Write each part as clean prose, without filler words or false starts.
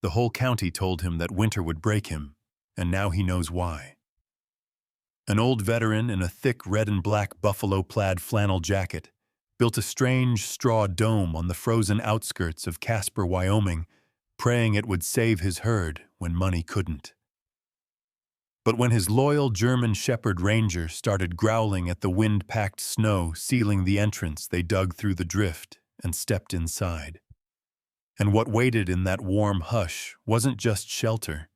The whole county told him that winter would break him, and now he knows why. An old veteran in a thick red and black buffalo-plaid flannel jacket built a strange straw dome on the frozen outskirts of Casper, Wyoming, praying it would save his herd when money couldn't. But when his loyal German Shepherd Ranger started growling at the wind-packed snow sealing the entrance, they dug through the drift and stepped inside. And what waited in that warm hush wasn't just shelter.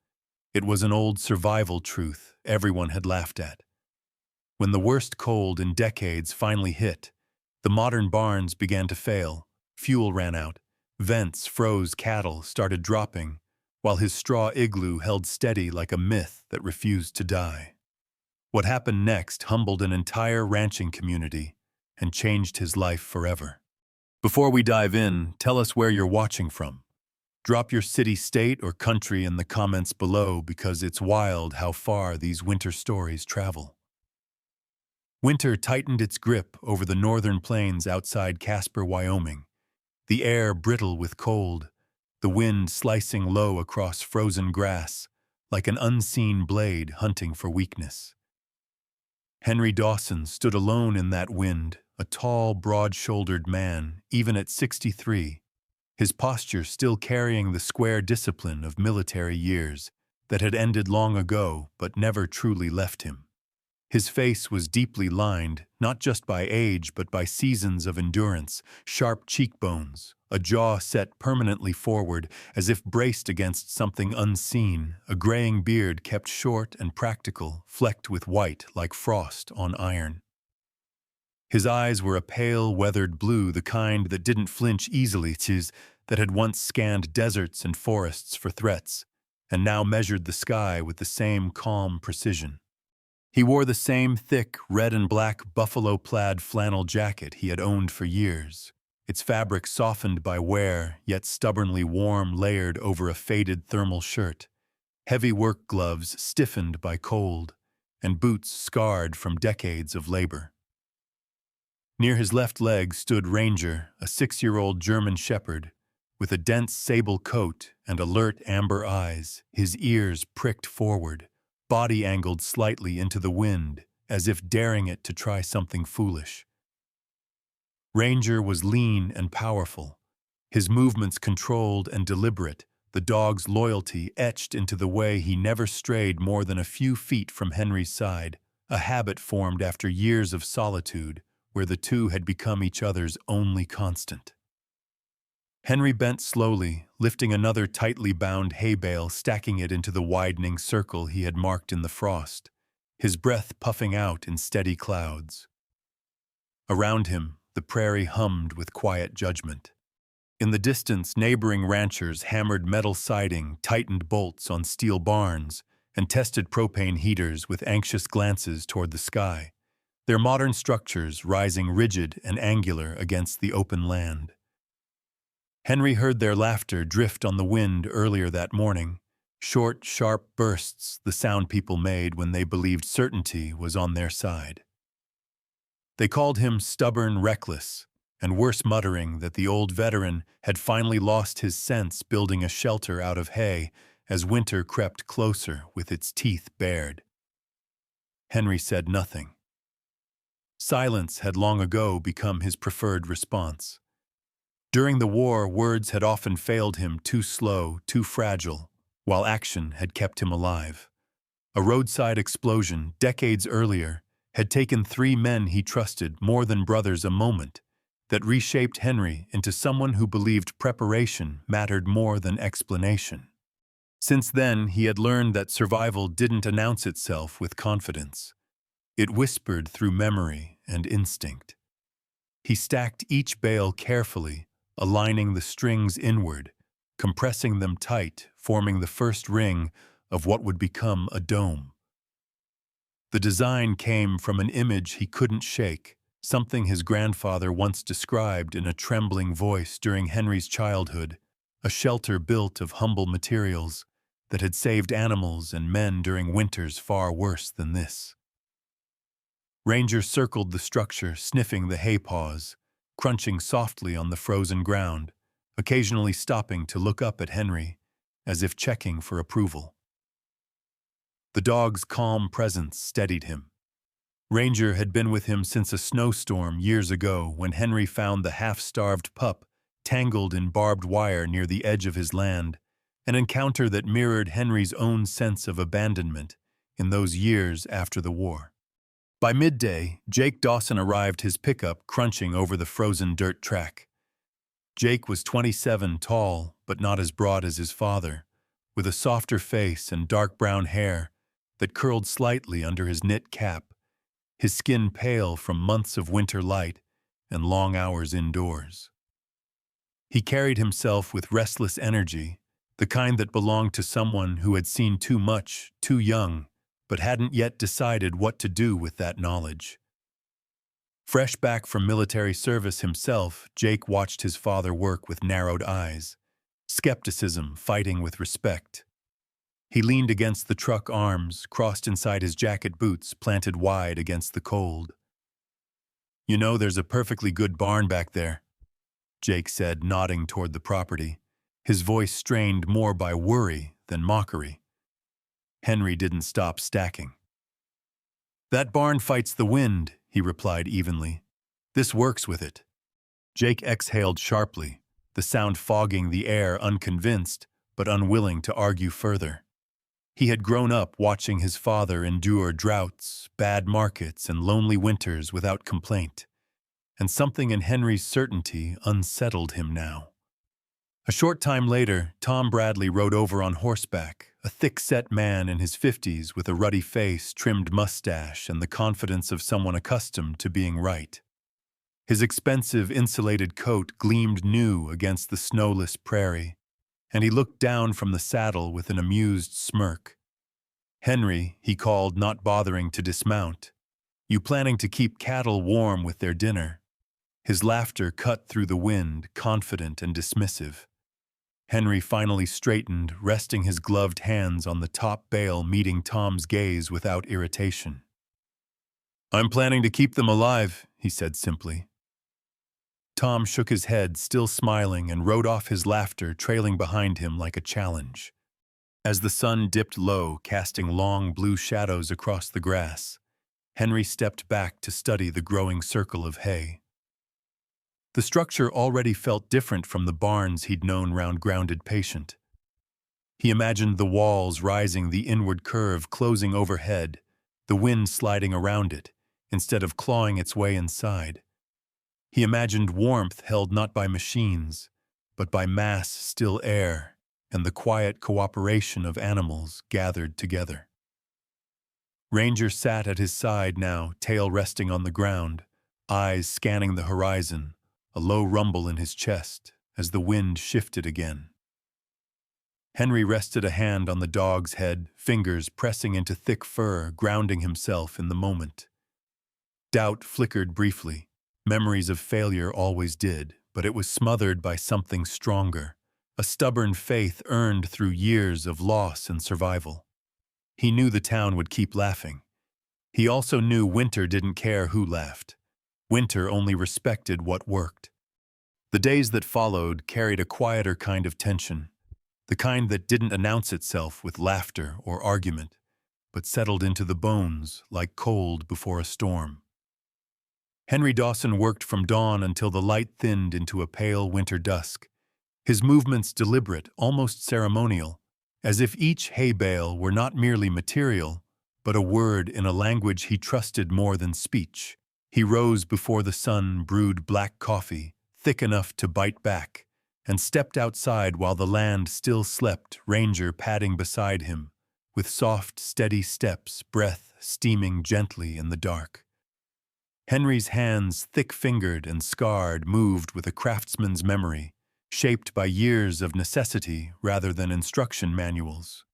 It was an old survival truth everyone had laughed at. When the worst cold in decades finally hit, the modern barns began to fail, fuel ran out, vents froze, cattle started dropping, while his straw igloo held steady like a myth that refused to die. What happened next humbled an entire ranching community and changed his life forever. Before we dive in, tell us where you're watching from. Drop your city, state, or country in the comments below because it's wild how far these winter stories travel. Winter tightened its grip over the northern plains outside Casper, Wyoming, the air brittle with cold, the wind slicing low across frozen grass like an unseen blade hunting for weakness. Henry Dawson stood alone in that wind, a tall, broad-shouldered man, even at 63, his posture still carrying the square discipline of military years that had ended long ago but never truly left him. His face was deeply lined, not just by age but by seasons of endurance, sharp cheekbones, a jaw set permanently forward as if braced against something unseen, a graying beard kept short and practical, flecked with white like frost on iron. His eyes were a pale, weathered blue, the kind that didn't flinch easily, that had once scanned deserts and forests for threats, and now measured the sky with the same calm precision. He wore the same thick red and black buffalo-plaid flannel jacket he had owned for years, its fabric softened by wear, yet stubbornly warm, layered over a faded thermal shirt, heavy work gloves stiffened by cold, and boots scarred from decades of labor. Near his left leg stood Ranger, a 6-year-old German Shepherd, with a dense sable coat and alert amber eyes, his ears pricked forward, body angled slightly into the wind, as if daring it to try something foolish. Ranger was lean and powerful, his movements controlled and deliberate, the dog's loyalty etched into the way he never strayed more than a few feet from Henry's side, a habit formed after years of solitude, where the two had become each other's only constant. Henry bent slowly, lifting another tightly bound hay bale, stacking it into the widening circle he had marked in the frost, his breath puffing out in steady clouds. Around him, the prairie hummed with quiet judgment. In the distance, neighboring ranchers hammered metal siding, tightened bolts on steel barns, and tested propane heaters with anxious glances toward the sky, their modern structures rising rigid and angular against the open land. Henry heard their laughter drift on the wind earlier that morning, short, sharp bursts, the sound people made when they believed certainty was on their side. They called him stubborn, reckless, and worse, muttering that the old veteran had finally lost his sense building a shelter out of hay as winter crept closer with its teeth bared. Henry said nothing. Silence had long ago become his preferred response. During the war, words had often failed him, too slow, too fragile, while action had kept him alive. A roadside explosion, decades earlier, had taken 3 men he trusted more than brothers a moment, that reshaped Henry into someone who believed preparation mattered more than explanation. Since then, he had learned that survival didn't announce itself with confidence. It whispered through memory and instinct. He stacked each bale carefully, aligning the strings inward, compressing them tight, forming the first ring of what would become a dome. The design came from an image he couldn't shake, something his grandfather once described in a trembling voice during Henry's childhood, a shelter built of humble materials that had saved animals and men during winters far worse than this. Ranger circled the structure, sniffing the hay paws, crunching softly on the frozen ground, occasionally stopping to look up at Henry, as if checking for approval. The dog's calm presence steadied him. Ranger had been with him since a snowstorm years ago when Henry found the half-starved pup tangled in barbed wire near the edge of his land, an encounter that mirrored Henry's own sense of abandonment in those years after the war. By midday, Jake Dawson arrived, his pickup crunching over the frozen dirt track. Jake was 27, tall but not as broad as his father, with a softer face and dark brown hair that curled slightly under his knit cap, his skin pale from months of winter light and long hours indoors. He carried himself with restless energy, the kind that belonged to someone who had seen too much, too young, but hadn't yet decided what to do with that knowledge. Fresh back from military service himself, Jake watched his father work with narrowed eyes, skepticism fighting with respect. He leaned against the truck, arms crossed inside his jacket boots, planted wide against the cold. "You know, there's a perfectly good barn back there," Jake said, nodding toward the property, his voice strained more by worry than mockery. Henry didn't stop stacking. "That barn fights the wind," he replied evenly. "This works with it." Jake exhaled sharply, the sound fogging the air, unconvinced but unwilling to argue further. He had grown up watching his father endure droughts, bad markets, and lonely winters without complaint, and something in Henry's certainty unsettled him now. A short time later, Tom Bradley rode over on horseback, a thick-set man in his 50s with a ruddy face, trimmed mustache, and the confidence of someone accustomed to being right. His expensive insulated coat gleamed new against the snowless prairie, and he looked down from the saddle with an amused smirk. "Henry," he called, not bothering to dismount. "You planning to keep cattle warm with their dinner?" His laughter cut through the wind, confident and dismissive. Henry finally straightened, resting his gloved hands on the top bale, meeting Tom's gaze without irritation. "I'm planning to keep them alive," he said simply. Tom shook his head, still smiling, and rode off, his laughter trailing behind him like a challenge. As the sun dipped low, casting long blue shadows across the grass, Henry stepped back to study the growing circle of hay. The structure already felt different from the barns he'd known round Grounded Patient. He imagined the walls rising, the inward curve closing overhead, the wind sliding around it, instead of clawing its way inside. He imagined warmth held not by machines, but by mass, still air, and the quiet cooperation of animals gathered together. Ranger sat at his side now, tail resting on the ground, eyes scanning the horizon, a low rumble in his chest as the wind shifted again. Henry rested a hand on the dog's head, fingers pressing into thick fur, grounding himself in the moment. Doubt flickered briefly. Memories of failure always did, but it was smothered by something stronger, a stubborn faith earned through years of loss and survival. He knew the town would keep laughing. He also knew winter didn't care who laughed. Winter only respected what worked. The days that followed carried a quieter kind of tension, the kind that didn't announce itself with laughter or argument, but settled into the bones like cold before a storm. Henry Dawson worked from dawn until the light thinned into a pale winter dusk, his movements deliberate, almost ceremonial, as if each hay bale were not merely material, but a word in a language he trusted more than speech. He rose before the sun brewed black coffee, thick enough to bite back, and stepped outside while the land still slept, Ranger padding beside him, with soft, steady steps, breath steaming gently in the dark. Henry's hands, thick-fingered and scarred, moved with a craftsman's memory, shaped by years of necessity rather than instruction manuals.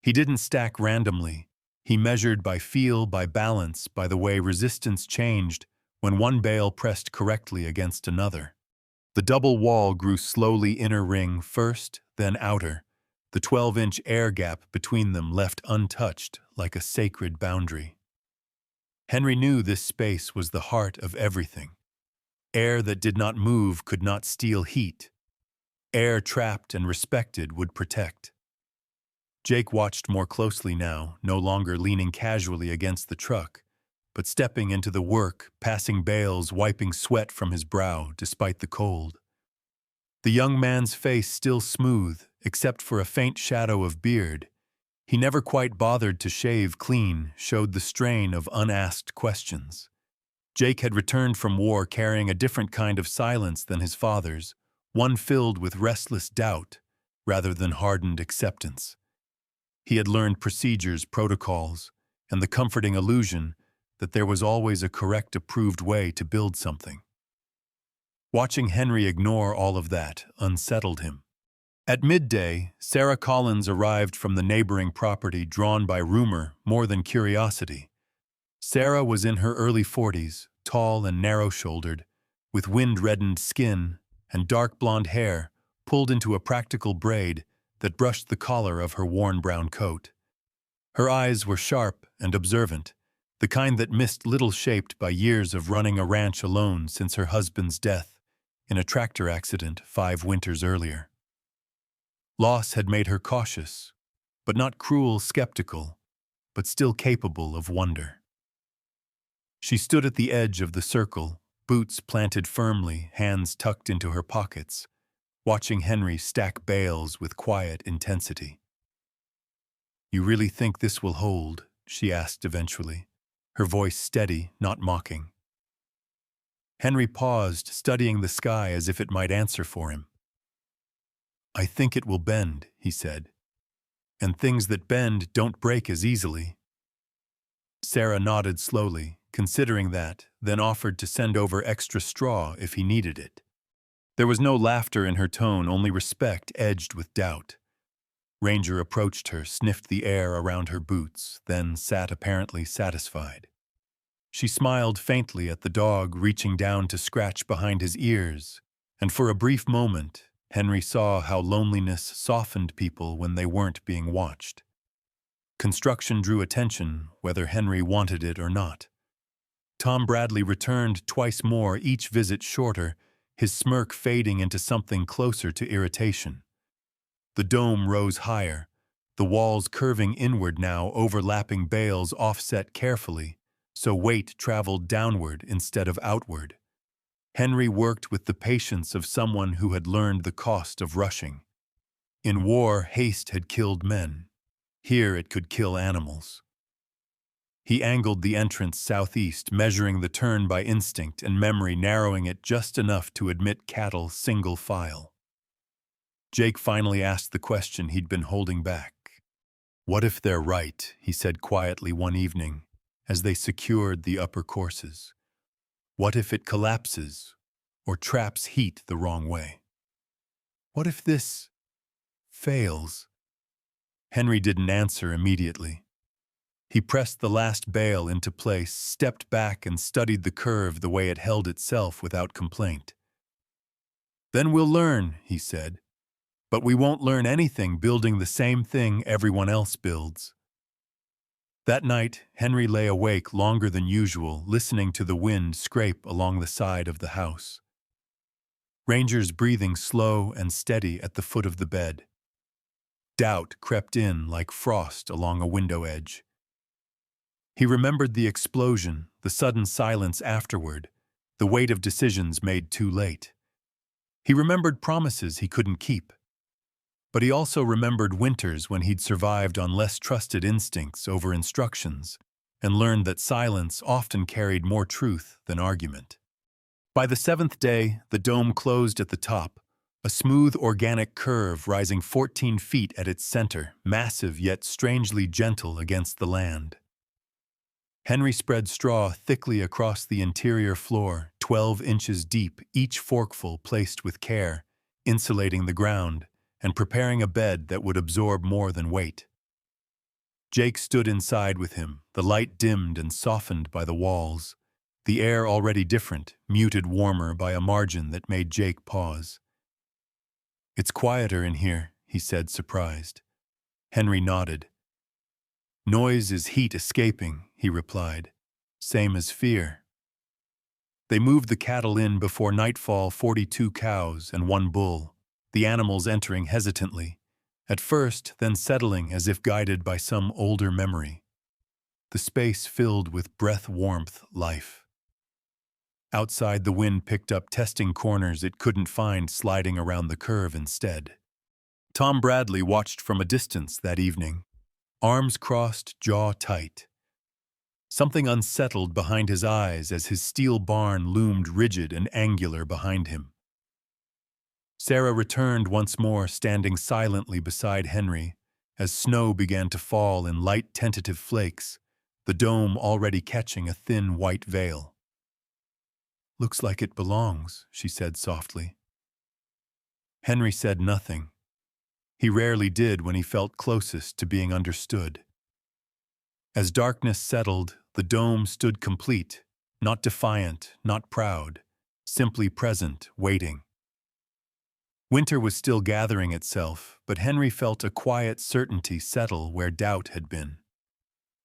He didn't stack randomly. He measured by feel, by balance, by the way resistance changed when one bale pressed correctly against another. The double wall grew slowly, inner ring first, then outer, the 12-inch air gap between them left untouched like a sacred boundary. Henry knew this space was the heart of everything. Air that did not move could not steal heat. Air trapped and respected would protect. Jake watched more closely now, no longer leaning casually against the truck, but stepping into the work, passing bales, wiping sweat from his brow despite the cold. The young man's face still smooth, except for a faint shadow of beard. He never quite bothered to shave clean, showed the strain of unasked questions. Jake had returned from war carrying a different kind of silence than his father's, one filled with restless doubt rather than hardened acceptance. He had learned procedures, protocols, and the comforting illusion that there was always a correct, approved way to build something. Watching Henry ignore all of that unsettled him. At midday, Sarah Collins arrived from the neighboring property, drawn by rumor more than curiosity. Sarah was in her early 40s, tall and narrow-shouldered, with wind-reddened skin and dark blonde hair pulled into a practical braid that brushed the collar of her worn brown coat. Her eyes were sharp and observant, the kind that missed little shaped by years of running a ranch alone since her husband's death in a tractor accident 5 winters earlier. Loss had made her cautious, but not cruel, skeptical, but still capable of wonder. She stood at the edge of the circle, boots planted firmly, hands tucked into her pockets, watching Henry stack bales with quiet intensity. "You really think this will hold?" she asked eventually, her voice steady, not mocking. Henry paused, studying the sky as if it might answer for him. "I think it will bend," he said. "And things that bend don't break as easily." Sarah nodded slowly, considering that, then offered to send over extra straw if he needed it. There was no laughter in her tone, only respect edged with doubt. Ranger approached her, sniffed the air around her boots, then sat apparently satisfied. She smiled faintly at the dog reaching down to scratch behind his ears, and for a brief moment, Henry saw how loneliness softened people when they weren't being watched. Construction drew attention, whether Henry wanted it or not. Tom Bradley returned twice more, each visit shorter, his smirk fading into something closer to irritation. The dome rose higher, the walls curving inward now, overlapping bales offset carefully, so weight traveled downward instead of outward. Henry worked with the patience of someone who had learned the cost of rushing. In war, haste had killed men. Here it could kill animals. He angled the entrance southeast, measuring the turn by instinct and memory, narrowing it just enough to admit cattle single file. Jake finally asked the question he'd been holding back. "What if they're right?" he said quietly one evening, as they secured the upper courses. "What if it collapses, or traps heat the wrong way? What if this fails?" Henry didn't answer immediately. He pressed the last bale into place, stepped back and studied the curve the way it held itself without complaint. "Then we'll learn," he said. "But we won't learn anything building the same thing everyone else builds." That night, Henry lay awake longer than usual, listening to the wind scrape along the side of the house. Ranger's breathing slow and steady at the foot of the bed. Doubt crept in like frost along a window edge. He remembered the explosion, the sudden silence afterward, the weight of decisions made too late. He remembered promises he couldn't keep. But he also remembered winters when he'd survived on less trusted instincts over instructions and learned that silence often carried more truth than argument. By the 7th day, the dome closed at the top, a smooth organic curve rising 14 feet at its center, massive yet strangely gentle against the land. Henry spread straw thickly across the interior floor, 12 inches deep, each forkful placed with care, insulating the ground and preparing a bed that would absorb more than weight. Jake stood inside with him, the light dimmed and softened by the walls, the air already different, muted warmer by a margin that made Jake pause. "It's quieter in here," he said, surprised. Henry nodded. "Noise is heat escaping," he replied. "Same as fear." They moved the cattle in before nightfall, 42 cows and 1 bull, the animals entering hesitantly, At first, then settling as if guided by some older memory. The space filled with breath warmth, life. Outside, the wind picked up testing corners it couldn't find, sliding around the curve instead. Tom Bradley watched from a distance that evening, arms crossed, jaw tight. Something unsettled behind his eyes as his steel barn loomed rigid and angular behind him. Sarah returned once more, standing silently beside Henry, as snow began to fall in light tentative flakes, the dome already catching a thin white veil. "Looks like it belongs," she said softly. Henry said nothing. He rarely did when he felt closest to being understood. As darkness settled, the dome stood complete, not defiant, not proud, simply present, waiting. Winter was still gathering itself, but Henry felt a quiet certainty settle where doubt had been.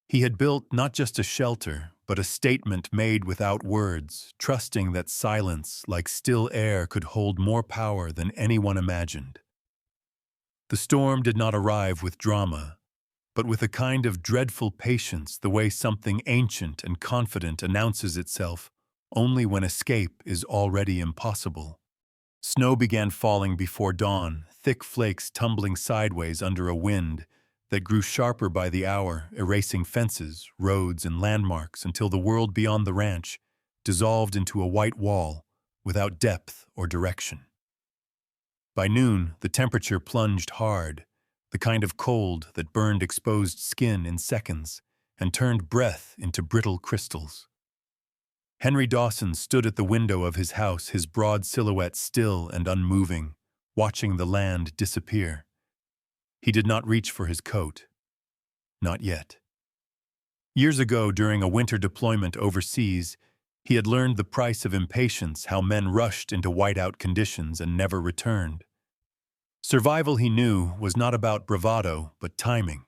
He had built not just a shelter, but a statement made without words, trusting that silence, like still air, could hold more power than anyone imagined. The storm did not arrive with drama, but with a kind of dreadful patience, the way something ancient and confident announces itself only when escape is already impossible. Snow began falling before dawn, thick flakes tumbling sideways under a wind that grew sharper by the hour, erasing fences, roads, and landmarks until the world beyond the ranch dissolved into a white wall without depth or direction. By noon, the temperature plunged hard, the kind of cold that burned exposed skin in seconds and turned breath into brittle crystals. Henry Dawson stood at the window of his house, his broad silhouette still and unmoving, watching the land disappear. He did not reach for his coat. Not yet. Years ago, during a winter deployment overseas, he had learned the price of impatience, how men rushed into whiteout conditions and never returned. Survival, he knew, was not about bravado, but timing.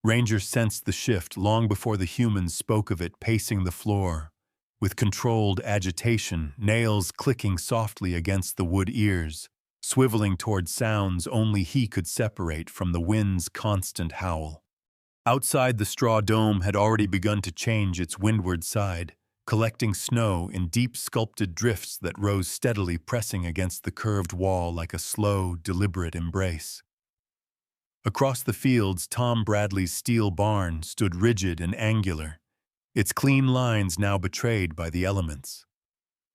Rangers sensed the shift long before the humans spoke of it, pacing the floor, with controlled agitation, nails clicking softly against the wood ears, swiveling toward sounds only he could separate from the wind's constant howl. Outside, the straw dome had already begun to change its windward side, collecting snow in deep sculpted drifts that rose steadily, pressing against the curved wall like a slow, deliberate embrace. Across the fields, Tom Bradley's steel barn stood rigid and angular, its clean lines now betrayed by the elements.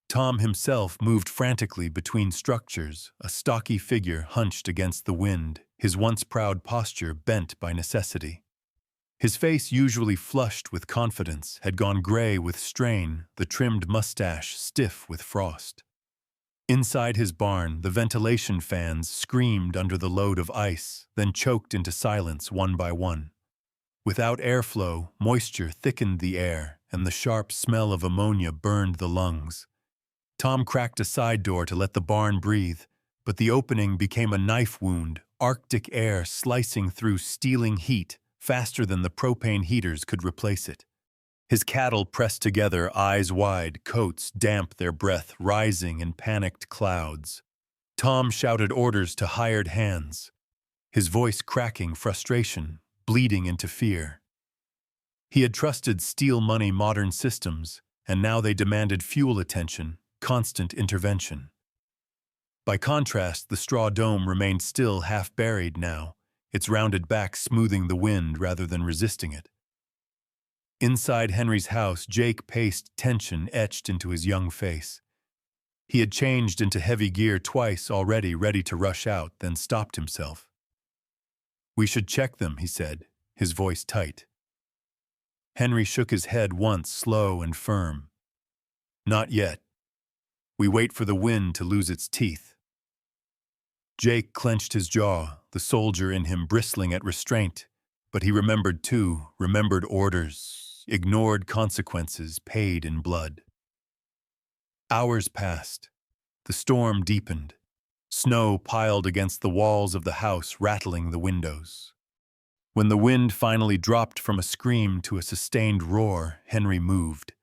Tom himself moved frantically between structures, a stocky figure hunched against the wind, his once proud posture bent by necessity. His face, usually flushed with confidence, had gone gray with strain, the trimmed mustache stiff with frost. Inside his barn, the ventilation fans screamed under the load of ice, then choked into silence one by one. Without airflow, moisture thickened the air, and the sharp smell of ammonia burned the lungs. Tom cracked a side door to let the barn breathe, but the opening became a knife wound, Arctic air slicing through stealing heat faster than the propane heaters could replace it. His cattle pressed together, eyes wide, coats damp, their breath rising in panicked clouds. Tom shouted orders to hired hands, his voice cracking frustration, bleeding into fear. He had trusted steel money modern systems, and now they demanded fuel attention, constant intervention. By contrast, the straw dome remained still, half buried now, its rounded back smoothing the wind rather than resisting it. Inside Henry's house, Jake paced, tension etched into his young face. He had changed into heavy gear twice already, ready to rush out, then stopped himself. "We should check them," he said, his voice tight. Henry shook his head once, slow and firm. "Not yet. We wait for the wind to lose its teeth." Jake clenched his jaw, the soldier in him bristling at restraint, but he remembered too, remembered orders, ignored consequences, paid in blood. Hours passed. The storm deepened. Snow piled against the walls of the house, rattling the windows. When the wind finally dropped from a scream to a sustained roar, Henry moved.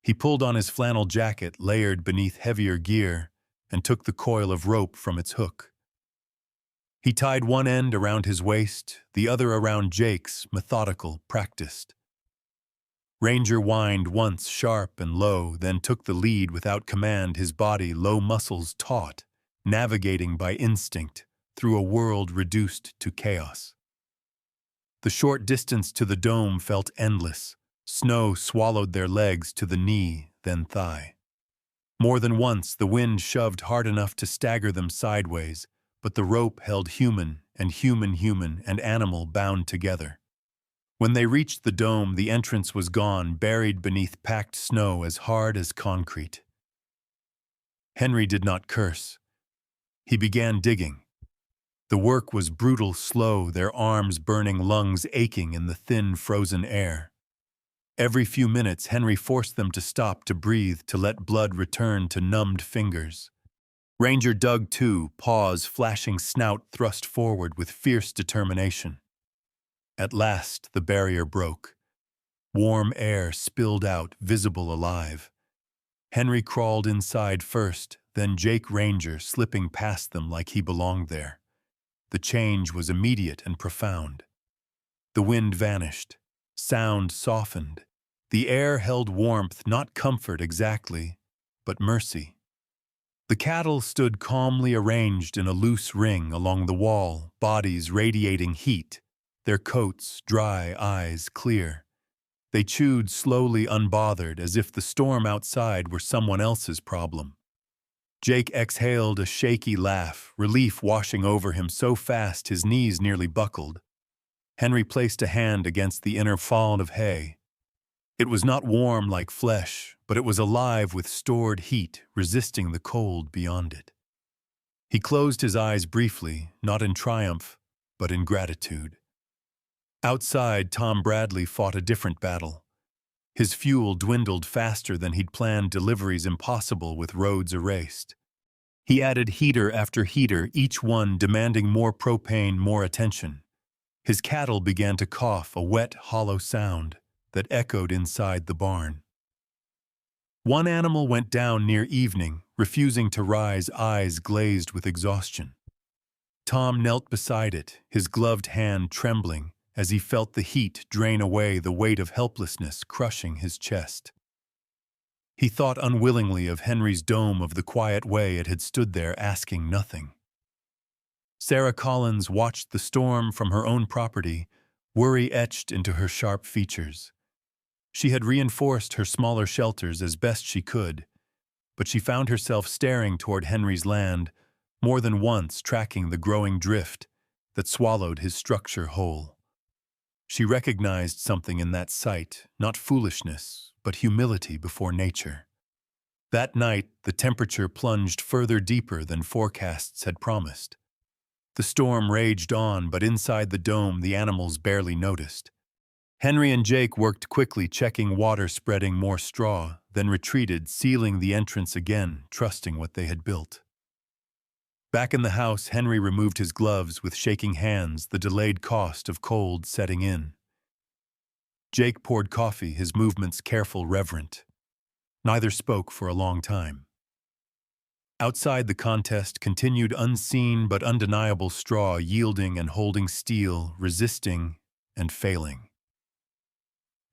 He pulled on his flannel jacket, layered beneath heavier gear, and took the coil of rope from its hook. He tied one end around his waist, the other around Jake's, methodical, practiced. Ranger whined once sharp and low, then took the lead without command, his body low muscles taut, navigating by instinct through a world reduced to chaos. The short distance to the dome felt endless. Snow swallowed their legs to the knee, then thigh. More than once, the wind shoved hard enough to stagger them sideways, but the rope held human and animal bound together. When they reached the dome, the entrance was gone, buried beneath packed snow as hard as concrete. Henry did not curse. He began digging. The work was brutal, slow, their arms burning, lungs aching in the thin, frozen air. Every few minutes, Henry forced them to stop, to breathe, to let blood return to numbed fingers. Ranger dug too, paws, flashing snout thrust forward with fierce determination. At last, the barrier broke. Warm air spilled out, visible alive. Henry crawled inside first, then Jake Ranger, slipping past them like he belonged there. The change was immediate and profound. The wind vanished. Sound softened. The air held warmth, not comfort exactly, but mercy. The cattle stood calmly arranged in a loose ring along the wall, bodies radiating heat, their coats dry, eyes clear. They chewed slowly, unbothered, as if the storm outside were someone else's problem. Jake exhaled a shaky laugh, relief washing over him so fast his knees nearly buckled. Henry placed a hand against the inner fallen of hay. It was not warm like flesh, but it was alive with stored heat, resisting the cold beyond it. He closed his eyes briefly, not in triumph, but in gratitude. Outside, Tom Bradley fought a different battle. His fuel dwindled faster than he'd planned, deliveries impossible with roads erased. He added heater after heater, each one demanding more propane, more attention. His cattle began to cough, a wet, hollow sound that echoed inside the barn. One animal went down near evening, refusing to rise, eyes glazed with exhaustion. Tom knelt beside it, his gloved hand trembling, as he felt the heat drain away, the weight of helplessness crushing his chest. He thought unwillingly of Henry's dome, of the quiet way it had stood there asking nothing. Sarah Collins watched the storm from her own property, worry etched into her sharp features. She had reinforced her smaller shelters as best she could, but she found herself staring toward Henry's land, more than once tracking the growing drift that swallowed his structure whole. She recognized something in that sight, not foolishness, but humility before nature. That night, the temperature plunged further deeper than forecasts had promised. The storm raged on, but inside the dome, the animals barely noticed. Henry and Jake worked quickly, checking water, spreading more straw, then retreated, sealing the entrance again, trusting what they had built. Back in the house, Henry removed his gloves with shaking hands, the delayed cost of cold setting in. Jake poured coffee, his movements careful, reverent. Neither spoke for a long time. Outside, the contest continued, unseen but undeniable, straw yielding and holding steel, resisting and failing.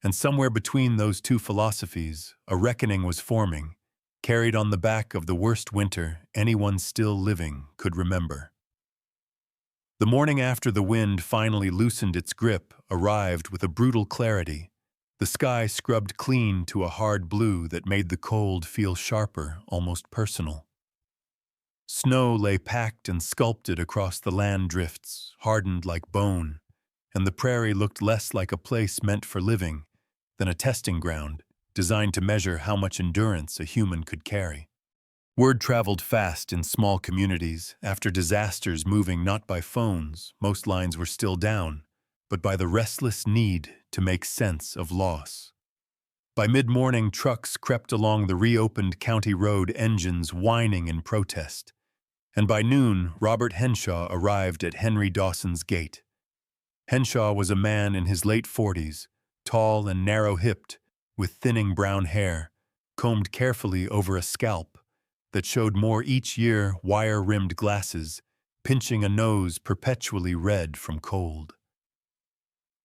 And somewhere between those two philosophies, a reckoning was forming, carried on the back of the worst winter anyone still living could remember. The morning after the wind finally loosened its grip arrived with a brutal clarity, the sky scrubbed clean to a hard blue that made the cold feel sharper, almost personal. Snow lay packed and sculpted across the land drifts, hardened like bone, and the prairie looked less like a place meant for living than a testing ground designed to measure how much endurance a human could carry. Word traveled fast in small communities, after disasters, moving not by phones, most lines were still down, but by the restless need to make sense of loss. By mid-morning, trucks crept along the reopened county road, engines whining in protest. And by noon, Robert Henshaw arrived at Henry Dawson's gate. Henshaw was a man in his late 40s, tall and narrow-hipped, with thinning brown hair, combed carefully over a scalp that showed more each year, wire-rimmed glasses, pinching a nose perpetually red from cold.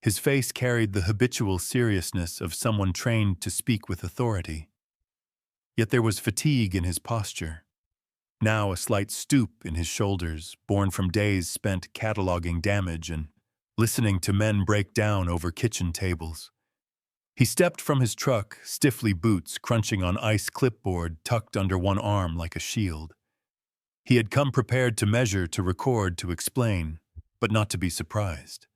His face carried the habitual seriousness of someone trained to speak with authority. Yet there was fatigue in his posture, now a slight stoop in his shoulders, born from days spent cataloging damage and listening to men break down over kitchen tables. He stepped from his truck, stiffly boots crunching on ice clipboard tucked under one arm like a shield. He had come prepared to measure, to record, to explain, but not to be surprised.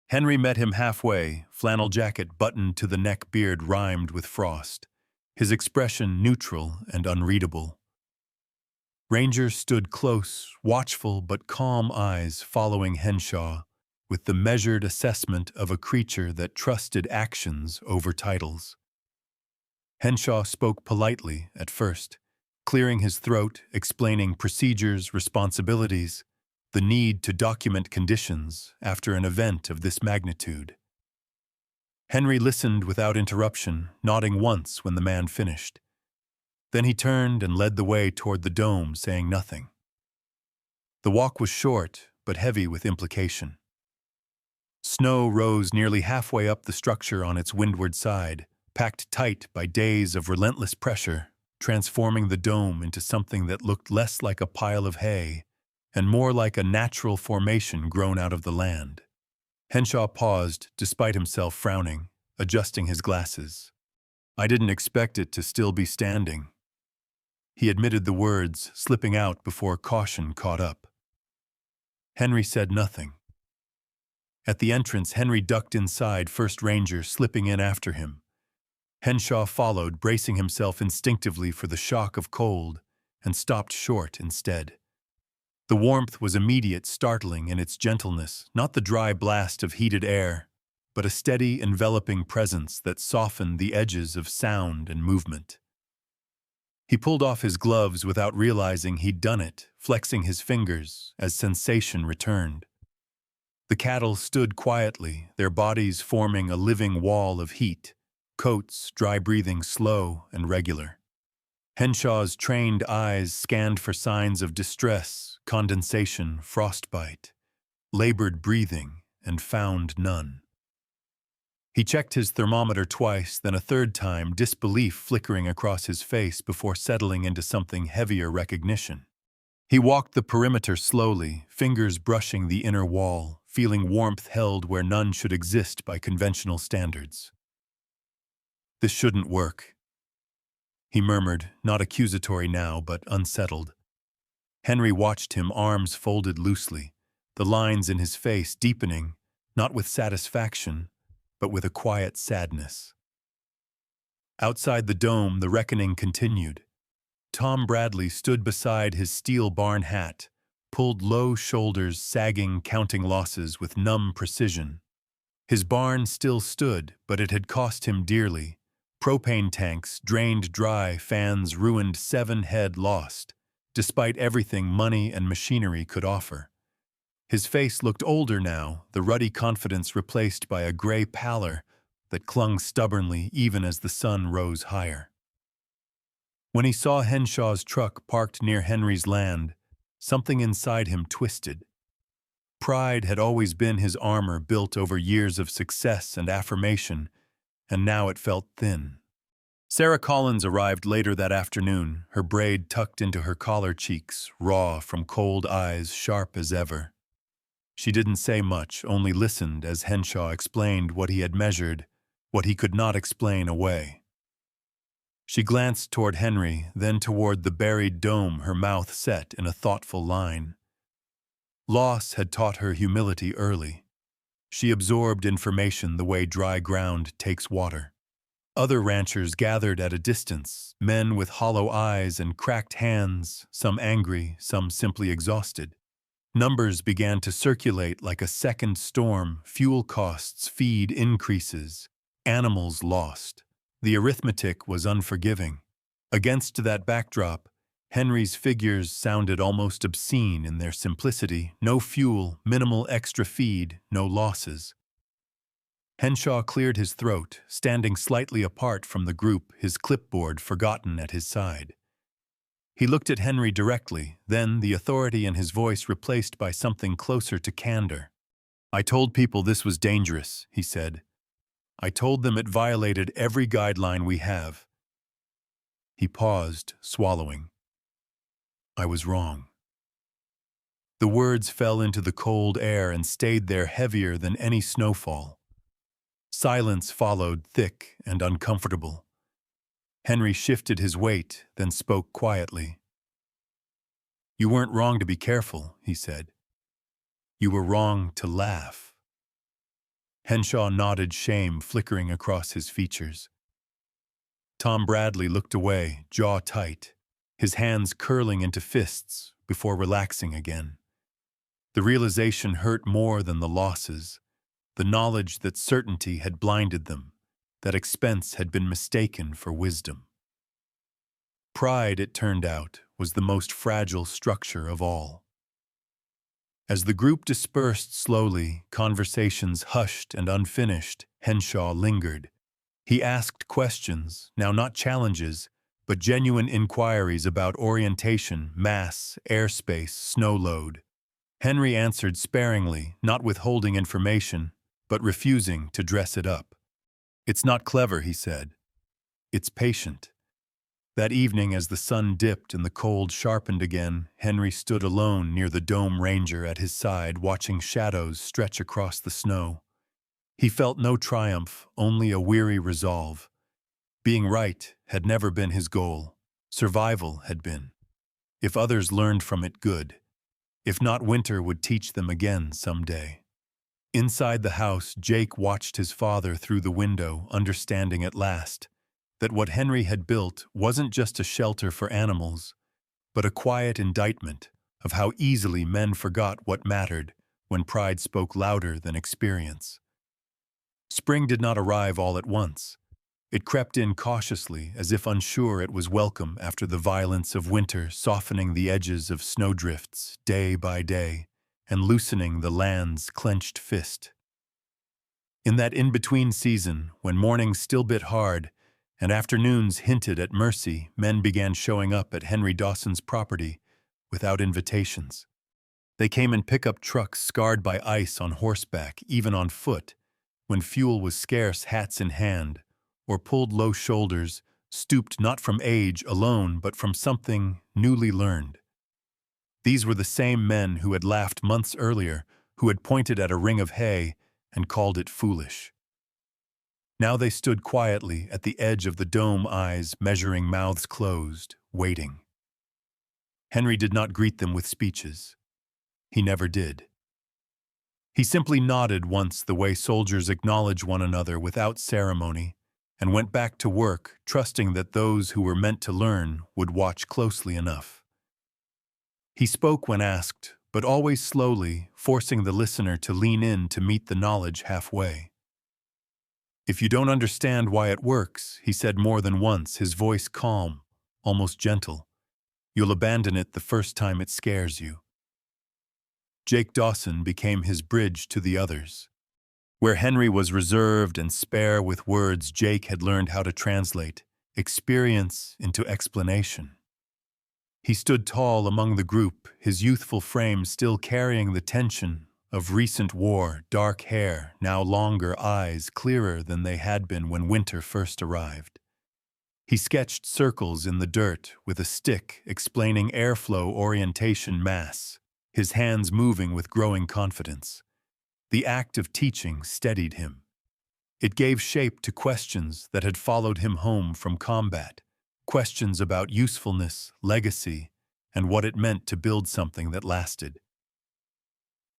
Henry met him halfway, flannel jacket buttoned to the neck, beard rimed with frost, his expression neutral and unreadable. Ranger stood close, watchful but calm eyes following Henshaw, with the measured assessment of a creature that trusted actions over titles. Henshaw spoke politely at first, clearing his throat, explaining procedures, responsibilities, the need to document conditions after an event of this magnitude. Henry listened without interruption, nodding once when the man finished. Then he turned and led the way toward the dome, saying nothing. The walk was short, but heavy with implication. Snow rose nearly halfway up the structure on its windward side, packed tight by days of relentless pressure, transforming the dome into something that looked less like a pile of hay and more like a natural formation grown out of the land. Henshaw paused, despite himself frowning, adjusting his glasses. "I didn't expect it to still be standing." He admitted the words, slipping out before caution caught up. Henry said nothing. At the entrance, Henry ducked inside, First Ranger slipping in after him. Henshaw followed, bracing himself instinctively for the shock of cold, and stopped short instead. The warmth was immediate, startling in its gentleness, not the dry blast of heated air, but a steady, enveloping presence that softened the edges of sound and movement. He pulled off his gloves without realizing he'd done it, flexing his fingers as sensation returned. The cattle stood quietly, their bodies forming a living wall of heat, coats dry breathing slow and regular. Henshaw's trained eyes scanned for signs of distress, condensation, frostbite, labored breathing, and found none. He checked his thermometer twice, then a third time, disbelief flickering across his face before settling into something heavier recognition. He walked the perimeter slowly, fingers brushing the inner wall, feeling warmth held where none should exist by conventional standards. "This shouldn't work," he murmured, not accusatory now, but unsettled. Henry watched him, arms folded loosely, the lines in his face deepening, not with satisfaction, but with a quiet sadness. Outside the dome, the reckoning continued. Tom Bradley stood beside his steel barn hat, pulled low shoulders sagging, counting losses with numb precision. His barn still stood, but it had cost him dearly. Propane tanks drained dry, fans ruined, 7 head lost, despite everything money and machinery could offer. His face looked older now, the ruddy confidence replaced by a gray pallor that clung stubbornly even as the sun rose higher. When he saw Henshaw's truck parked near Henry's land, something inside him twisted. Pride had always been his armor built over years of success and affirmation, and now it felt thin. Sarah Collins arrived later that afternoon, her braid tucked into her collar cheeks, raw from cold eyes sharp as ever. She didn't say much, only listened as Henshaw explained what he had measured, what he could not explain away. She glanced toward Henry, then toward the buried dome, her mouth set in a thoughtful line. Loss had taught her humility early. She absorbed information the way dry ground takes water. Other ranchers gathered at a distance, men with hollow eyes and cracked hands, some angry, some simply exhausted. Numbers began to circulate like a second storm, fuel costs, feed increases, animals lost. The arithmetic was unforgiving. Against that backdrop, Henry's figures sounded almost obscene in their simplicity. No fuel, minimal extra feed, no losses. Henshaw cleared his throat, standing slightly apart from the group, his clipboard forgotten at his side. He looked at Henry directly, then the authority in his voice replaced by something closer to candor. "I told people this was dangerous," he said. "I told them it violated every guideline we have." He paused, swallowing. "I was wrong." The words fell into the cold air and stayed there heavier than any snowfall. Silence followed, thick and uncomfortable. Henry shifted his weight, then spoke quietly. "You weren't wrong to be careful," he said. "You were wrong to laugh." Henshaw nodded, shame flickering across his features. Tom Bradley looked away, jaw tight, his hands curling into fists before relaxing again. The realization hurt more than the losses, the knowledge that certainty had blinded them, that expense had been mistaken for wisdom. Pride, it turned out, was the most fragile structure of all. As the group dispersed slowly, conversations hushed and unfinished, Henshaw lingered. He asked questions, now not challenges, but genuine inquiries about orientation, mass, airspace, snow load. Henry answered sparingly, not withholding information, but refusing to dress it up. "It's not clever," he said. "It's patient." That evening, as the sun dipped and the cold sharpened again, Henry stood alone near the Dome Ranger at his side, watching shadows stretch across the snow. He felt no triumph, only a weary resolve. Being right had never been his goal. Survival had been. If others learned from it, good. If not, winter would teach them again someday. Inside the house, Jake watched his father through the window, understanding at last that what Henry had built wasn't just a shelter for animals, but a quiet indictment of how easily men forgot what mattered when pride spoke louder than experience. Spring did not arrive all at once. It crept in cautiously, as if unsure it was welcome after the violence of winter, softening the edges of snowdrifts day by day and loosening the land's clenched fist. In that in-between season, when mornings still bit hard and afternoons hinted at mercy, men began showing up at Henry Dawson's property without invitations. They came in pickup trucks scarred by ice, on horseback, even on foot, when fuel was scarce, hats in hand, or pulled low shoulders, stooped not from age alone but from something newly learned. These were the same men who had laughed months earlier, who had pointed at a ring of hay and called it foolish. Now they stood quietly at the edge of the dome, eyes measuring, mouths closed, waiting. Henry did not greet them with speeches. He never did. He simply nodded once, the way soldiers acknowledge one another without ceremony, and went back to work, trusting that those who were meant to learn would watch closely enough. He spoke when asked, but always slowly, forcing the listener to lean in to meet the knowledge halfway. "If you don't understand why it works," he said more than once, his voice calm, almost gentle, "you'll abandon it the first time it scares you." Jake Dawson became his bridge to the others. Where Henry was reserved and spare with words, Jake had learned how to translate experience into explanation. He stood tall among the group, his youthful frame still carrying the tension of recent war, dark hair, now longer, eyes clearer than they had been when winter first arrived. He sketched circles in the dirt with a stick, explaining airflow, orientation, mass, his hands moving with growing confidence. The act of teaching steadied him. It gave shape to questions that had followed him home from combat, questions about usefulness, legacy, and what it meant to build something that lasted.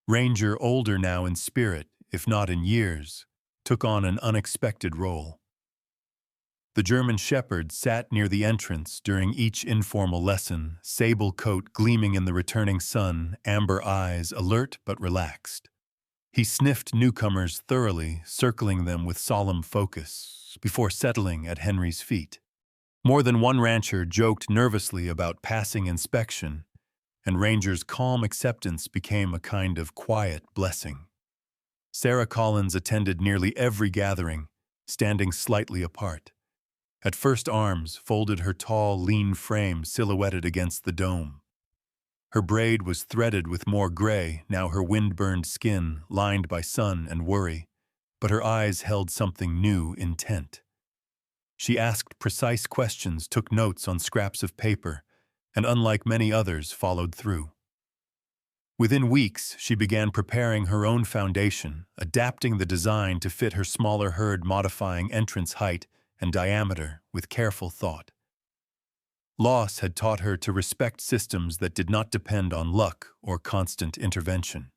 Ranger, older now in spirit, if not in years, took on an unexpected role. The German shepherd sat near the entrance during each informal lesson, sable coat gleaming in the returning sun, amber eyes alert but relaxed. He sniffed newcomers thoroughly, circling them with solemn focus, before settling at Henry's feet. More than one rancher joked nervously about passing inspection, and Ranger's calm acceptance became a kind of quiet blessing. Sarah Collins attended nearly every gathering, standing slightly apart. At first, arms folded her tall, lean frame silhouetted against the dome. Her braid was threaded with more gray, now her wind-burned skin lined by sun and worry, but her eyes held something new, intent. She asked precise questions, took notes on scraps of paper, and unlike many others, followed through. Within weeks, she began preparing her own foundation, adapting the design to fit her smaller herd, modifying entrance height and diameter with careful thought. Loss had taught her to respect systems that did not depend on luck or constant intervention.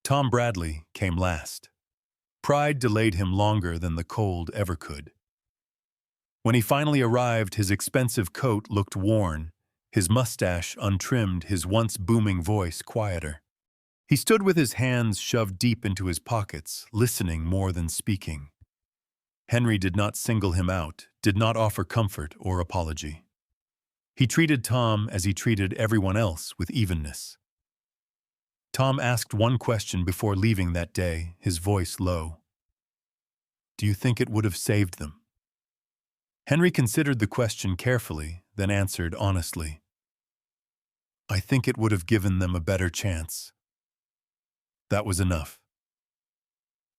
Tom Bradley came last. Pride delayed him longer than the cold ever could. When he finally arrived, his expensive coat looked worn, his mustache untrimmed, his once booming voice quieter. He stood with his hands shoved deep into his pockets, listening more than speaking. Henry did not single him out, did not offer comfort or apology. He treated Tom as he treated everyone else, with evenness. Tom asked one question before leaving that day, his voice low. "Do you think it would have saved them?" Henry considered the question carefully, then answered honestly. "I think it would have given them a better chance." That was enough.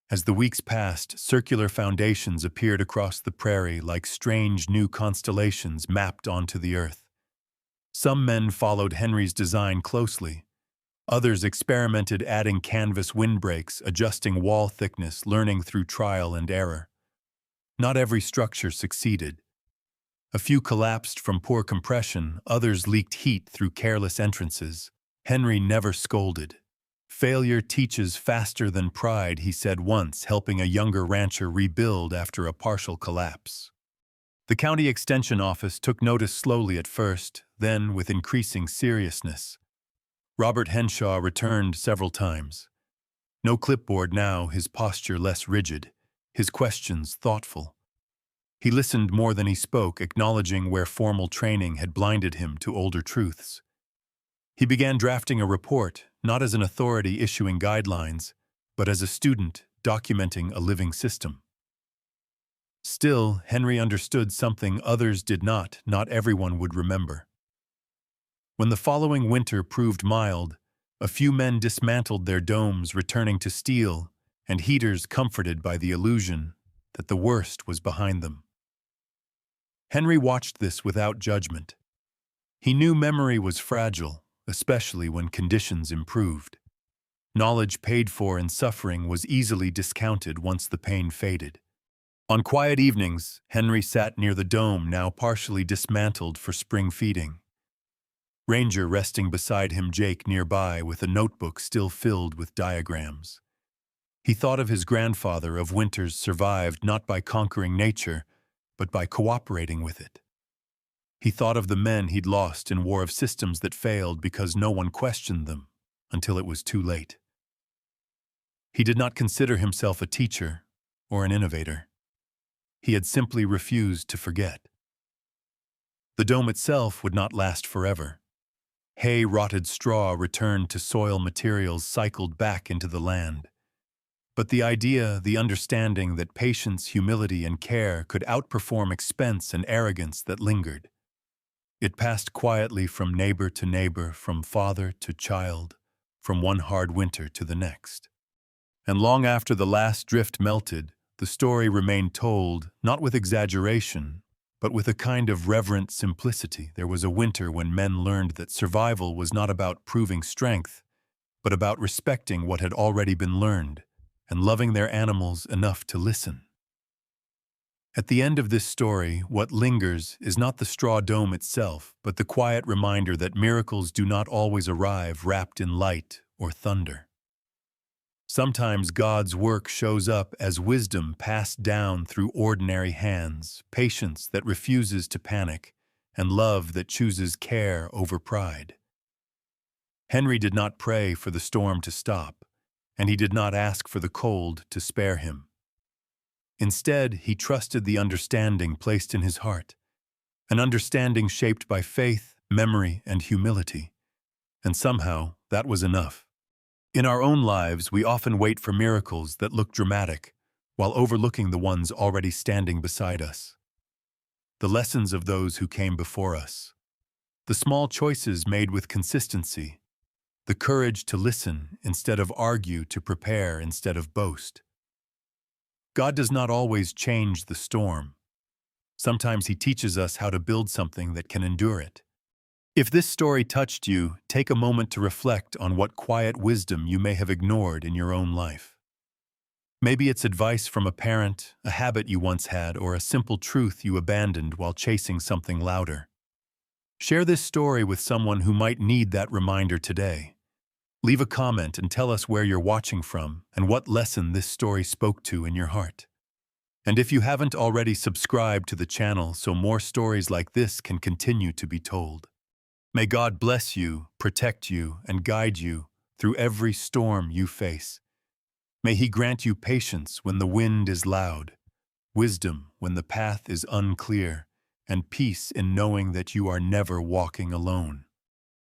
As the weeks passed, circular foundations appeared across the prairie like strange new constellations mapped onto the earth. Some men followed Henry's design closely. Others experimented, adding canvas windbreaks, adjusting wall thickness, learning through trial and error. Not every structure succeeded. A few collapsed from poor compression, others leaked heat through careless entrances. Henry never scolded. "Failure teaches faster than pride," he said once, helping a younger rancher rebuild after a partial collapse. The county extension office took notice slowly at first, then with increasing seriousness. Robert Henshaw returned several times. No clipboard now, his posture less rigid, his questions thoughtful. He listened more than he spoke, acknowledging where formal training had blinded him to older truths. He began drafting a report, not as an authority issuing guidelines, but as a student documenting a living system. Still, Henry understood something others did not everyone would remember. When the following winter proved mild, a few men dismantled their domes, returning to steel, and heaters comforted by the illusion that the worst was behind them. Henry watched this without judgment. He knew memory was fragile, especially when conditions improved. Knowledge paid for in suffering was easily discounted once the pain faded. On quiet evenings, Henry sat near the dome, now partially dismantled for spring feeding. Ranger resting beside him, Jake nearby with a notebook still filled with diagrams. He thought of his grandfather, of winters survived not by conquering nature, but by cooperating with it. He thought of the men he'd lost in war, of systems that failed because no one questioned them until it was too late. He did not consider himself a teacher or an innovator. He had simply refused to forget. The dome itself would not last forever. Hay, rotted straw returned to soil, materials cycled back into the land. But the idea, the understanding that patience, humility, and care could outperform expense and arrogance that lingered. It passed quietly from neighbor to neighbor, from father to child, from one hard winter to the next. And long after the last drift melted, the story remained told, not with exaggeration, but with a kind of reverent simplicity. There was a winter when men learned that survival was not about proving strength, but about respecting what had already been learned, and loving their animals enough to listen. At the end of this story, what lingers is not the straw dome itself, but the quiet reminder that miracles do not always arrive wrapped in light or thunder. Sometimes God's work shows up as wisdom passed down through ordinary hands, patience that refuses to panic, and love that chooses care over pride. Henry did not pray for the storm to stop, and he did not ask for the cold to spare him. Instead, he trusted the understanding placed in his heart, an understanding shaped by faith, memory, and humility. And somehow, that was enough. In our own lives, we often wait for miracles that look dramatic, while overlooking the ones already standing beside us. the lessons of those who came before us, the small choices made with consistency, the courage to listen instead of argue, to prepare instead of boast. God does not always change the storm. Sometimes He teaches us how to build something that can endure it. If this story touched you, take a moment to reflect on what quiet wisdom you may have ignored in your own life. Maybe it's advice from a parent, a habit you once had, or a simple truth you abandoned while chasing something louder. Share this story with someone who might need that reminder today. Leave a comment and tell us where you're watching from and what lesson this story spoke to in your heart. And if you haven't already, subscribe to the channel so more stories like this can continue to be told. May God bless you, protect you, and guide you through every storm you face. May He grant you patience when the wind is loud, wisdom when the path is unclear, and peace in knowing that you are never walking alone.